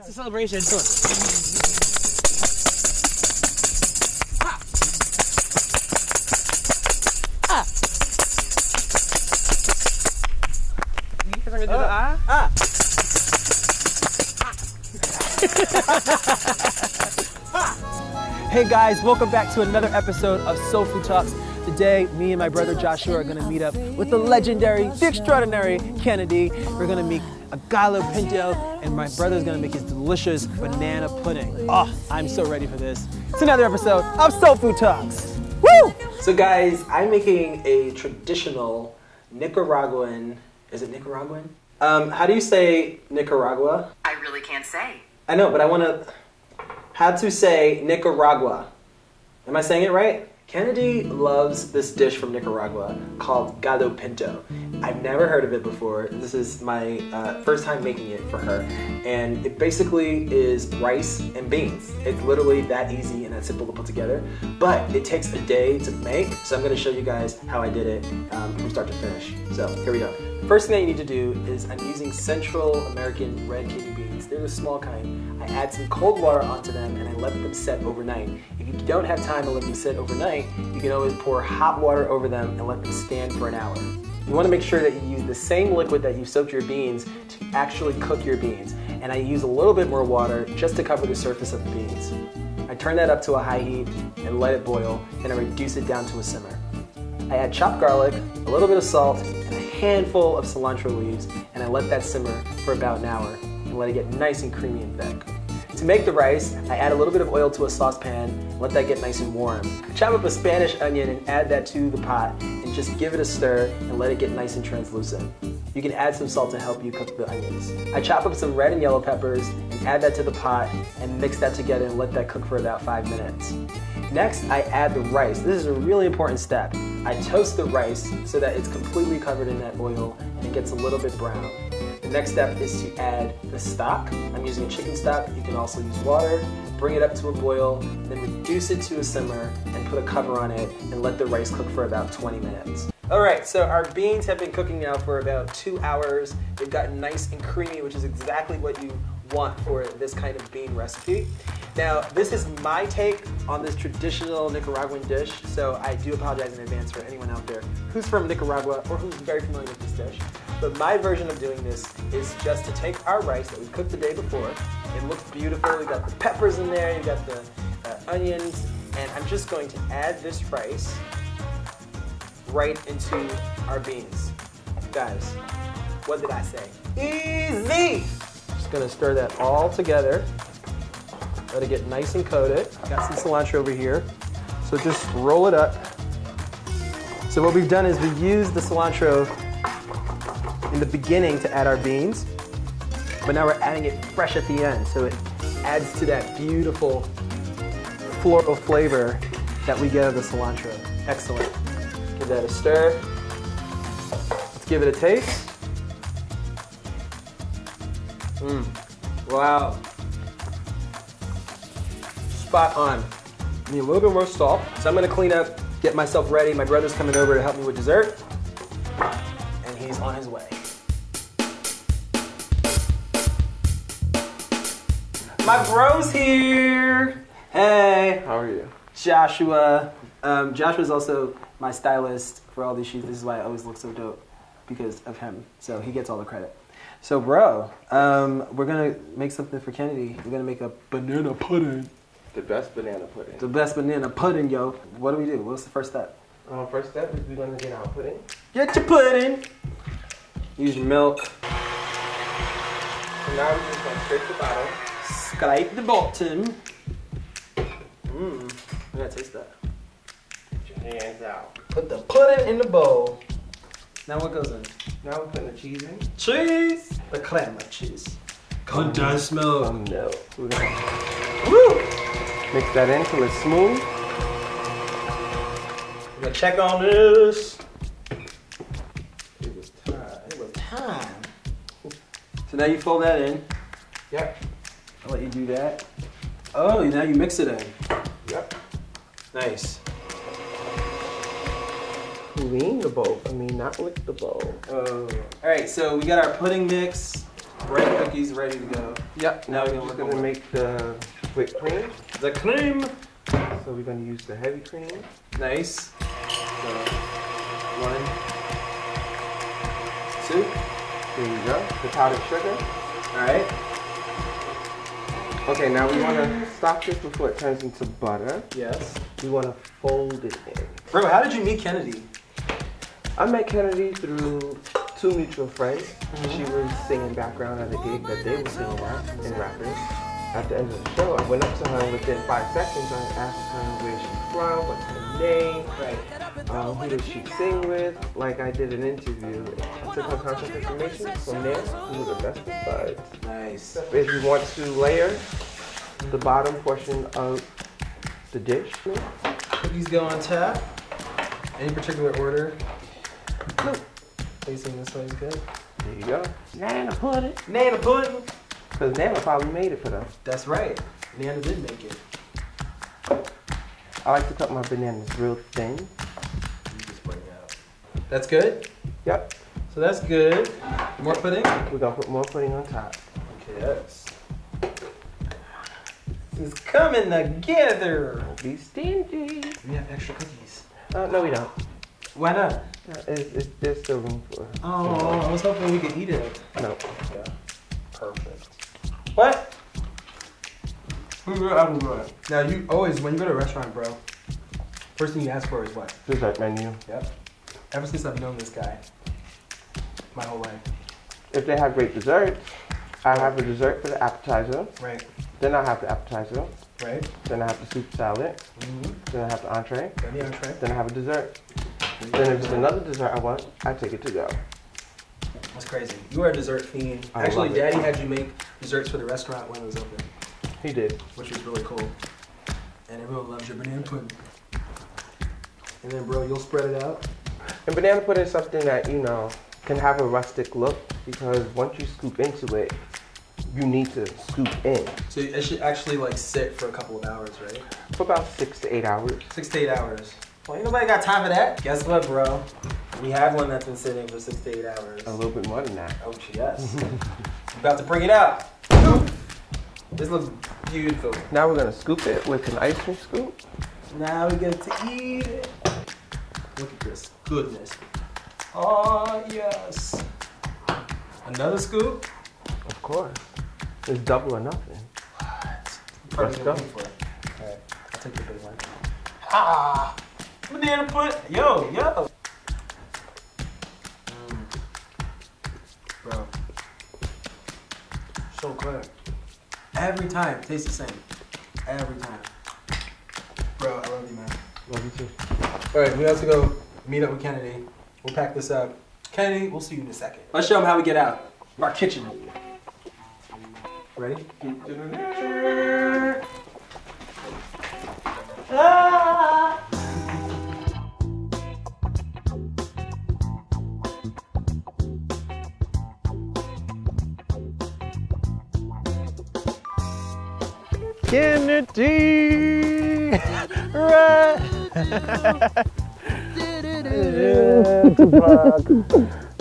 It's a celebration. Come on. Ah. Ah. You guys are gonna do the ah? Ah. Hey guys, welcome back to another episode of Soul Food Talks. Today, me and my brother Joshua are gonna meet up with the legendary, the extraordinary Kennedy. We're gonna make a Gallo Pinto, and my brother's gonna make his delicious banana pudding. Oh, I'm so ready for this. It's another episode of Soul Food Talks. Woo! So guys, I'm making a traditional Nicaraguan, is it Nicaraguan? How do you say Nicaragua? I really can't say. I know, but I wanna, how to say Nicaragua. Am I saying it right? Kennedy loves this dish from Nicaragua called Gallo Pinto. I've never heard of it before. This is my first time making it for her. And it basically is rice and beans. It's literally that easy and that simple to put together. But it takes a day to make, so I'm gonna show you guys how I did it from start to finish. So here we go. First thing that you need to do is I'm using Central American red kidney beans. They're the small kind. I add some cold water onto them and I let them set overnight. If you don't have time to let them sit overnight, you can always pour hot water over them and let them stand for an hour. You want to make sure that you use the same liquid that you soaked your beans to actually cook your beans. And I use a little bit more water just to cover the surface of the beans. I turn that up to a high heat and let it boil, and I reduce it down to a simmer. I add chopped garlic, a little bit of salt, and a handful of cilantro leaves, and I let that simmer for about an hour and let it get nice and creamy and thick. To make the rice, I add a little bit of oil to a saucepan, let that get nice and warm. Chop up a Spanish onion and add that to the pot and just give it a stir and let it get nice and translucent. You can add some salt to help you cook the onions. I chop up some red and yellow peppers and add that to the pot and mix that together and let that cook for about 5 minutes. Next, I add the rice. This is a really important step. I toast the rice so that it's completely covered in that oil and it gets a little bit brown. The next step is to add the stock. I'm using a chicken stock. You can also use water. Bring it up to a boil, then reduce it to a simmer and put a cover on it and let the rice cook for about 20 minutes. All right, so our beans have been cooking now for about 2 hours. They've gotten nice and creamy, which is exactly what you want for this kind of bean recipe. Now, this is my take on this traditional Nicaraguan dish, so I do apologize in advance for anyone out there who's from Nicaragua or who's very familiar with this dish. But my version of doing this is just to take our rice that we cooked the day before. It looks beautiful. We've got the peppers in there, you've got the onions, and I'm just going to add this rice right into our beans. Guys, what did I say? Easy! Just gonna stir that all together. Let it get nice and coated. Got some cilantro over here. So just roll it up. So what we've done is we used the cilantro in the beginning to add our beans, but now we're adding it fresh at the end, so it adds to that beautiful floral flavor that we get out of the cilantro. Excellent. Give that a stir. Let's give it a taste. Wow. Spot on. Need a little bit more salt. So I'm gonna clean up, get myself ready. My brother's coming over to help me with dessert, and he's on his way. My bro's here. Hey. How are you? Joshua. Joshua's also my stylist for all these shoots. This is why I always look so dope, because of him. So he gets all the credit. So bro, we're gonna make something for Kennedy. We're gonna make a banana pudding. The best banana pudding. The best banana pudding, yo. What do we do? What's the first step? First step is we're gonna get our pudding. Get your pudding. Use your milk. So now we're just gonna scrape the bottom. Scrape the bottom. I gotta taste that. Get your hands out. Put the pudding in the bowl. Now what goes in? Now we're putting the cheese in. Cheese! The crema cheese. Good does smell. No. We're gonna woo! Mix that in till it's smooth. We're gonna check on this. It was time. It was time. So now you fold that in. Yep. I'll let you do that. Oh, now you mix it in. Yep. Nice. Clean the bowl. I mean, not lick the bowl. Oh. All right, so we got our pudding mix, bread cookies ready to go. Yep. Now we're just gonna make the whipped cream. The cream. So we're gonna use the heavy cream. Nice. So 1, 2. There you go. The powdered sugar. All right. Okay, now we want to stop this before it turns into butter. Yes. We want to fold it in. Bro, how did you meet Kennedy? I met Kennedy through 2 mutual friends. She was singing background at a gig that they were singing at in Rappers. At the end of the show, I went up to her and within 5 seconds I asked her where she's from, what's her name, who does she sing with. Like I did an interview. I took her contact information. From there, we were the best of buds. Nice. If you want to layer the bottom portion of the dish. Cookies go on top. Any particular order? No. Facing this way is good. There you go. Nana pudding. Nana pudding. Because Nana probably made it for them. That's right. Nana did make it. I like to cut my bananas real thin. You just bring it out. That's good? Yep. So that's good. More pudding? We're going to put more pudding on top. Okay, yes. This is coming together. Don't be stingy. We have extra cookies. No, we don't. Why not? There's still room for. Oh, I was hoping we could eat it. No. Yeah. Perfect. What? Now you always, when you go to a restaurant, bro, first thing you ask for is what? Dessert menu. Yep. Ever since I've known this guy, my whole life. If they have great desserts, I have a dessert for the appetizer. Right. Then I have the appetizer. Right. Then I have the soup salad. Then I have the entree. Then the entree. Then I have a dessert. Then if there's another dessert I want, I take it to go. That's crazy. You are a dessert fiend. I Actually, love it. Daddy had you make desserts for the restaurant when it was open, He did. which was really cool. And everyone loves your banana pudding. And then, bro, you'll spread it out. And banana pudding is something that, you know, can have a rustic look because once you scoop into it, you need to scoop in. So it should actually like sit for a couple of hours, right? For about 6 to 8 hours. 6 to 8 hours. Well, ain't nobody got time for that. Guess what, bro? We have one that's been sitting for 6 to 8 hours. A little bit more than that. Oh, yes. I'm about to bring it out. This looks beautiful. Now we're gonna scoop it with an ice cream scoop. Now we get to eat it. Look at this goodness. Oh, yes. Another scoop? Of course. It's double or nothing. What? Let's go. Alright, I'll take the big one. Ah! Banana pudding. Yo. Bro. So good. Every time, tastes the same. Every time. Bro, I love you, man. Love you too. Alright, we have to go meet up with Kennedy. We'll pack this up. Kennedy, we'll see you in a second. Let's show him how we get out of our kitchen. Ready? Ah! Kennedy! Right!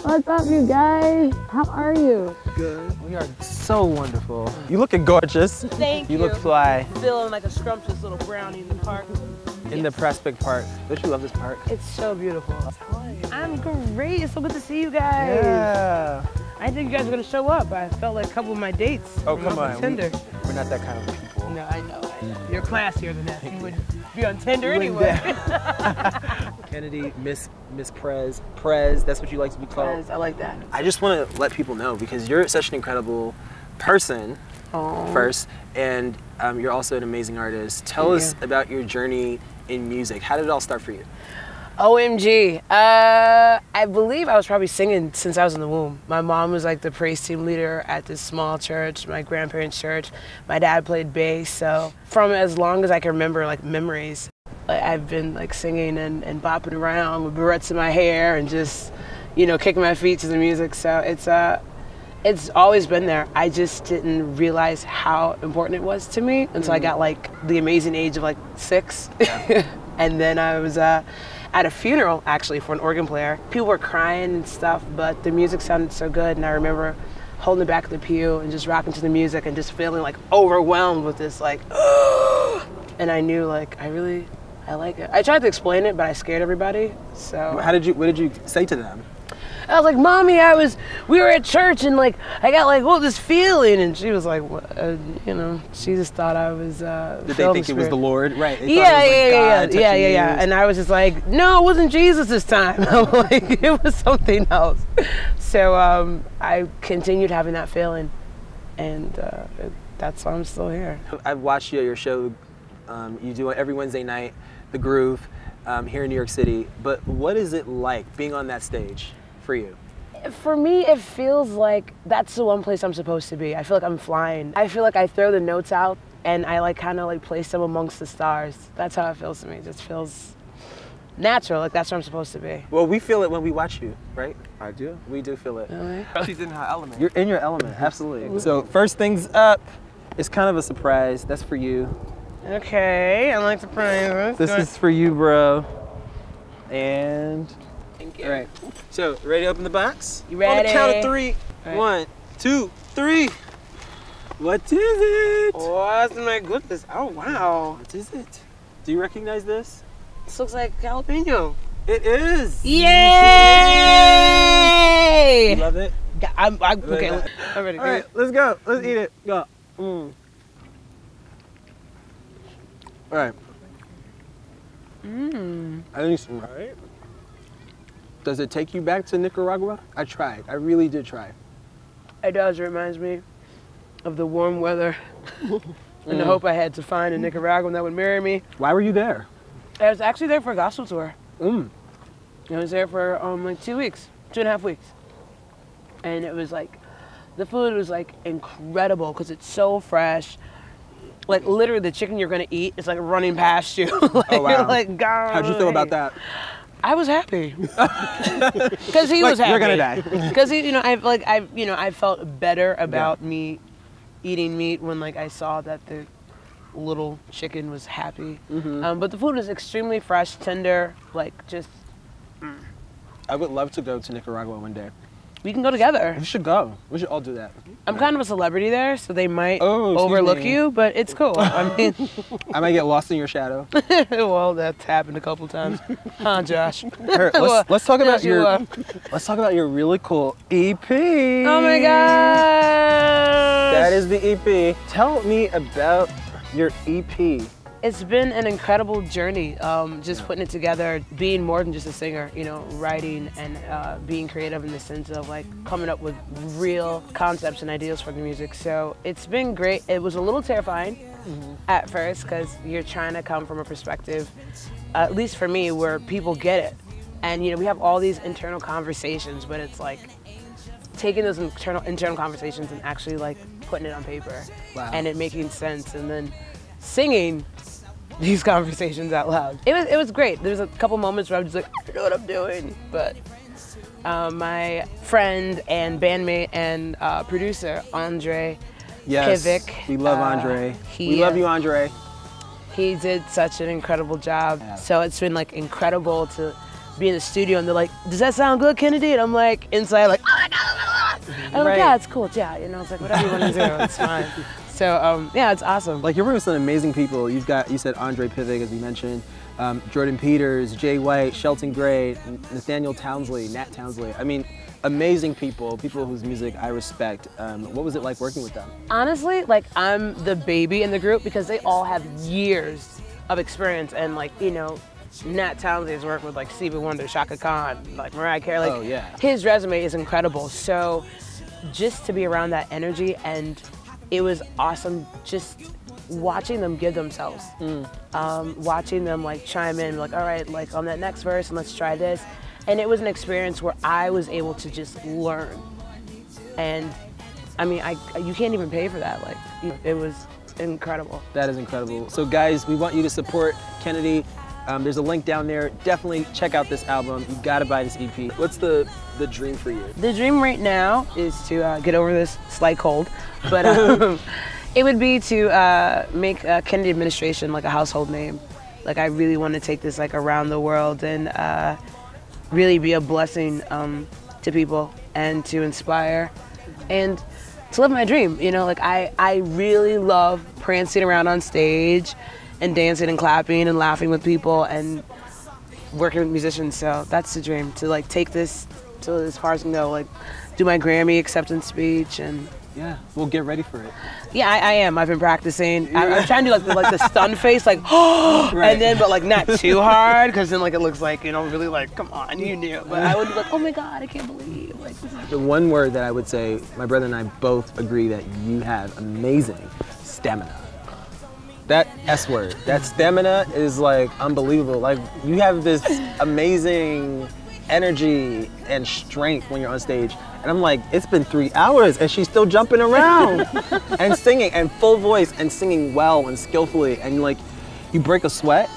What's up, you guys? How are you? Good. We are so wonderful. You looking gorgeous. Thank you. You look fly. Feeling like a scrumptious little brownie in the park. In the Prospect Park. Don't you love this park? It's so beautiful. I'm great. It's so good to see you guys. Yeah. I didn't think you guys were gonna show up. I felt like a couple of my dates. Oh, were come not on. on Tinder. We're not that kind of people. No, I know. You're classier than that. You would be on Tinder anyway. Kennedy, Miss Prez. Prez, that's what you like to be called? Guys, I like that. I just want to let people know because you're such an incredible person first, and you're also an amazing artist. Tell us about your journey in music. How did it all start for you? OMG. I believe I was probably singing since I was in the womb. My mom was like the praise team leader at this small church, my grandparents' church. My dad played bass, so from as long as I can remember, like memories, I've been like singing and bopping around with barrettes in my hair and just, you know, kicking my feet to the music. So it's always been there. I just didn't realize how important it was to me until I got like the amazing age of like 6. Yeah. And then I was at a funeral actually for an organ player. People were crying and stuff, but the music sounded so good, and I remember holding the back of the pew and just rocking to the music and just feeling like overwhelmed with this like, and I knew like I like it. I tried to explain it, but I scared everybody. So what did you say to them? I was like, Mommy, we were at church and like, I got like, this feeling. And she was like, she just thought I was, Did they think it was the Lord? Right. Yeah. And I was just like, no, it wasn't Jesus this time. Like, it was something else. So I continued having that feeling. And that's why I'm still here. I've watched you at your show. You do it every Wednesday night, The Groove, here in New York City. But what is it like being on that stage for you? For me, it feels like that's the one place I'm supposed to be. I feel like I'm flying. I feel like I throw the notes out and I like kind of like place them amongst the stars. That's how it feels to me. It just feels natural, like that's where I'm supposed to be. Well, we feel it when we watch you, right? I do. We do feel it. Really? She's in her element. You're in your element, absolutely. So first things up, it's kind of a surprise. That's for you. Okay, I like surprises. This is for you, bro. And Thank you. all right. So ready to open the box? You ready? On the count of 3. Right. 1, 2, 3. What is it? Oh my goodness! Oh wow! What is it? Do you recognize this? This looks like Gallo Pinto. It is. Yay! You love it? I'm okay. I'm ready. All right, let's go. Let's eat it. Go. All right. I think it's all right. Does it take you back to Nicaragua? I tried. I really did try. It does. It reminds me of the warm weather and the hope I had to find a Nicaraguan that would marry me. Why were you there? I was actually there for a gospel tour. Mm. I was there for like 2 weeks, 2.5 weeks. And it was like, the food was like incredible because it's so fresh. Like literally the chicken you're gonna eat is like running past you. Like, oh, wow. Like, God. How'd you feel about that? I was happy. Because he was happy. You're gonna die. Because I felt better about me eating meat when like I saw that the little chicken was happy. But the food was extremely fresh, tender, like just. I would love to go to Nicaragua one day. We can go together. We should go. We should all do that. I'm kind of a celebrity there, so they might excuse overlook me. you, but it's cool. I mean, I might get lost in your shadow. well, that's happened a couple times, huh, Josh? Here, let's talk about let's talk about your really cool EP. Oh my gosh! That is the EP. Tell me about your EP. It's been an incredible journey, just putting it together, being more than just a singer, writing and being creative in the sense of like coming up with real concepts and ideas for the music. So it's been great. It was a little terrifying at first because you're trying to come from a perspective, at least for me, where people get it. And we have all these internal conversations, but it's like taking those internal conversations and actually like putting it on paper and it making sense and then singing these conversations out loud. It was great. There's a couple moments where I was just like, I don't know what I'm doing. But my friend and bandmate and producer, Andre Pivic. We love Andre. We love you, Andre. He did such an incredible job. Yeah. So it's been like incredible to be in the studio and they're like, does that sound good, Kennedy? And I'm like, inside like, oh my God. And I'm like, yeah, it's cool. Yeah, it's like whatever you want to do, it's fine. So yeah, it's awesome. Like you're working with some amazing people. You said Andre Pivic, as we mentioned, Jordan Peters, Jay White, Shelton Gray, Nathaniel Townsley, Nat Townsley. I mean, amazing people whose music I respect. What was it like working with them? Honestly, like I'm the baby in the group because they all have years of experience and like, Nat Townsley has worked with like Stevie Wonder, Shaka Khan, like Mariah Carey. Like, his resume is incredible. So just to be around that energy and it was awesome just watching them give themselves. Watching them like chime in, like, all right, like on that next verse and let's try this. And it was an experience where I was able to just learn. And I mean, you can't even pay for that. Like, it was incredible. That is incredible. So guys, we want you to support Kennedy. There's a link down there. Definitely check out this album. You gotta buy this EP. What's the dream for you? The dream right now is to get over this slight cold, but it would be to make Kennedy Administration like a household name. Like I really want to take this like around the world and really be a blessing to people and to inspire and to live my dream. You know, like I really love prancing around on stage and dancing and clapping and laughing with people and working with musicians. So that's the dream, to like take this to as far as I can go, like do my Grammy acceptance speech. And Yeah, we'll get ready for it. yeah, I am. I've been practicing. I'm trying to do like the stun face, like, oh, Right. and then, but like not too hard, because then like it looks like, you know, really like, come on, you knew. But I would be like, oh my God, I can't believe, like, this is The one word that I would say, my brother and I both agree that you have amazing stamina. That S word, that stamina is like unbelievable. Like you have this amazing energy and strength when you're on stage. And I'm like, it's been 3 hours and she's still jumping around and singing and full voice and singing well and skillfully. And like, you break a sweat,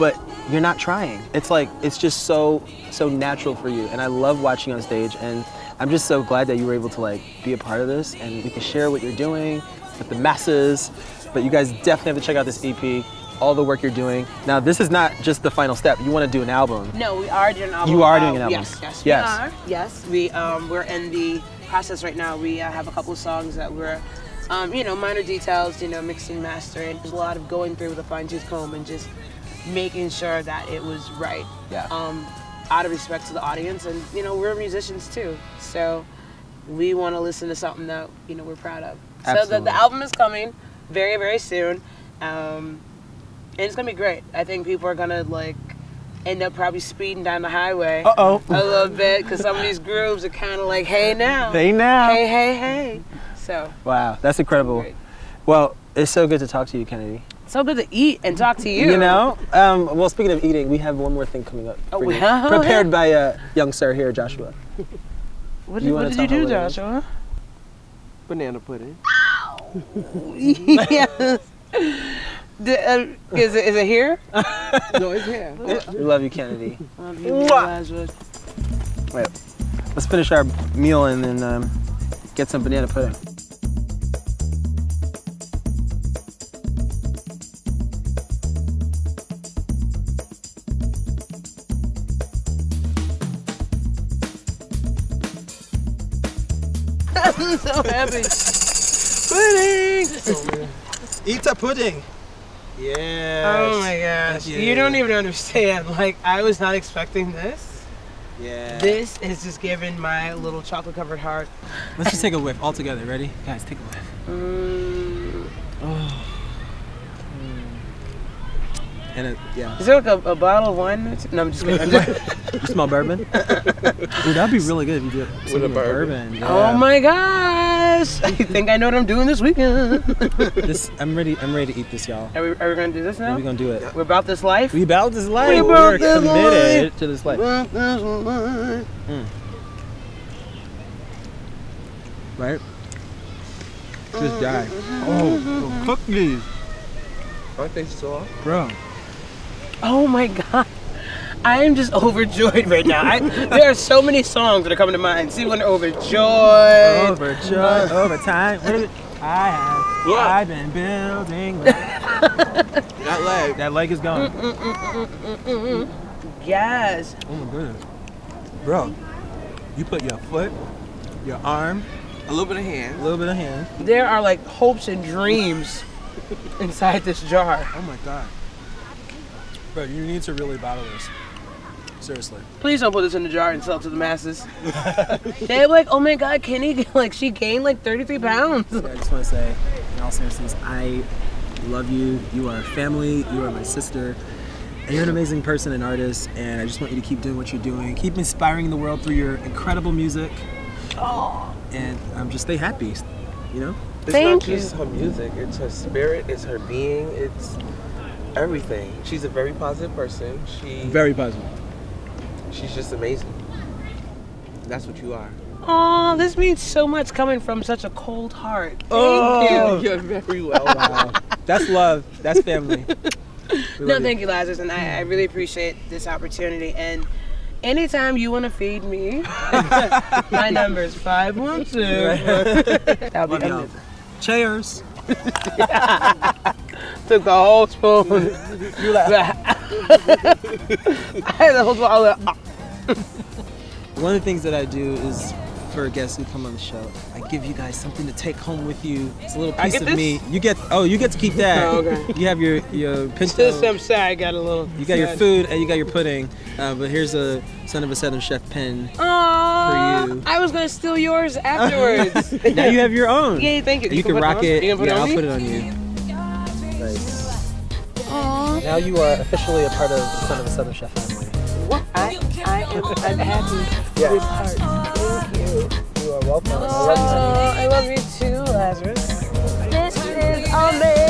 but you're not trying. It's like, it's just so natural for you. And I love watching you on stage. And I'm just so glad that you were able to like be a part of this and we can share what you're doing with the masses. But you guys definitely have to check out this EP, all the work you're doing. Now, this is not just the final step. You want to do an album. No, we are doing an album. You are doing an album. Yes, we are. Yes, we're in the process right now. We have a couple of songs that we're, you know, minor details, you know, mixing, mastering. There's a lot of going through with a fine-tooth comb and just making sure that it was right. Yeah. Out of respect to the audience, and you know, we're musicians too, so we want to listen to something that, you know, we're proud of. Absolutely. So the album is coming very, very soon. And it's gonna be great. I think people are gonna like end up probably speeding down the highway a little bit, because some of these grooves are kind of like, hey now, Hey now. hey, hey, hey. So Wow, that's incredible. Great. Well, it's so good to talk to you, Kennedy. so good to eat and talk to you. You know? Well, speaking of eating, we have one more thing coming up for you. yeah? Prepared by young sir here, Joshua. What You did wanna you tell do, her what it is? Joshua? Banana pudding. Yes. Is it here? No, it's here. We love you, Kennedy. Love you, Lazarus. Wait, let's finish our meal and then get some banana pudding. I'm so happy. Pudding! Eat a pudding. Yeah. Oh my gosh. You don't even understand. Like, I was not expecting this. Yeah. This is just giving my little chocolate covered heart. Let's just take a whiff all together. Ready? Guys, take a whiff. Oh. And yeah. Is there like a bottle of wine? No, I'm just kidding. You smell bourbon? Ooh, that'd be really good if you did With a bourbon. Yeah. Oh my gosh! I think I know what I'm doing this weekend. I'm ready to eat this, y'all. Are we gonna do this now? We're gonna do it. We're about this life? We about this life. We about We're this committed life. to this life. About this life. Right? Just die. Oh, cookies. Aren't they soft? Bro. Oh my god. I am just overjoyed right now. There are so many songs that are coming to mind. See, when they're overjoyed. Overjoyed. Overtime. What is it? I've been building. That leg. That leg is gone. Yes. Oh my goodness. Bro, you put your foot, your arm, A little bit of hand. a little bit of hand. There are like hopes and dreams inside this jar. Oh my god. Bro, you need to really bottle this. Seriously. Please don't put this in the jar and sell it to the masses. They're like, oh my god, Kenny, like she gained like 33 pounds. Yeah, I just want to say, in all seriousness, I love you. You are family. You are my sister. And you're an amazing person and artist. And I just want you to keep doing what you're doing. Keep inspiring the world through your incredible music. Oh. And just stay happy, you know? It's Thank not just her music, it's her spirit, it's her being, it's everything. She's a very positive person. Very positive. She's just amazing. That's what you are. Oh, this means so much coming from such a cold heart. Thank you. You're very well. Wow. That's love. That's family. No, thank you, Lazarus, and I really appreciate this opportunity. And anytime you want to feed me, my number is 512. That'll be amazing. Cheers. Took the whole spoon. You laugh. I had the whole spoon. One of the things that I do is for guests who come on the show, I give you guys something to take home with you. It's a little I piece get of this? me. You get to keep that. Oh, okay. You have your Pinto. Still, I'm sad. I got a little. You got your food and you got your pudding. But here's a Son of a Southern Chef pen Aww, for you. I was gonna steal yours afterwards. Now you have your own. Yay, thank you. You can put rock it. You can put Yeah, it on I'll me? put it on you. Nice. Aww. Now you are officially a part of the Son of a Southern Chef family. What? I'm happy Yeah. with heart. Thank you. You are welcome. I love you too, Lazarus. This is amazing.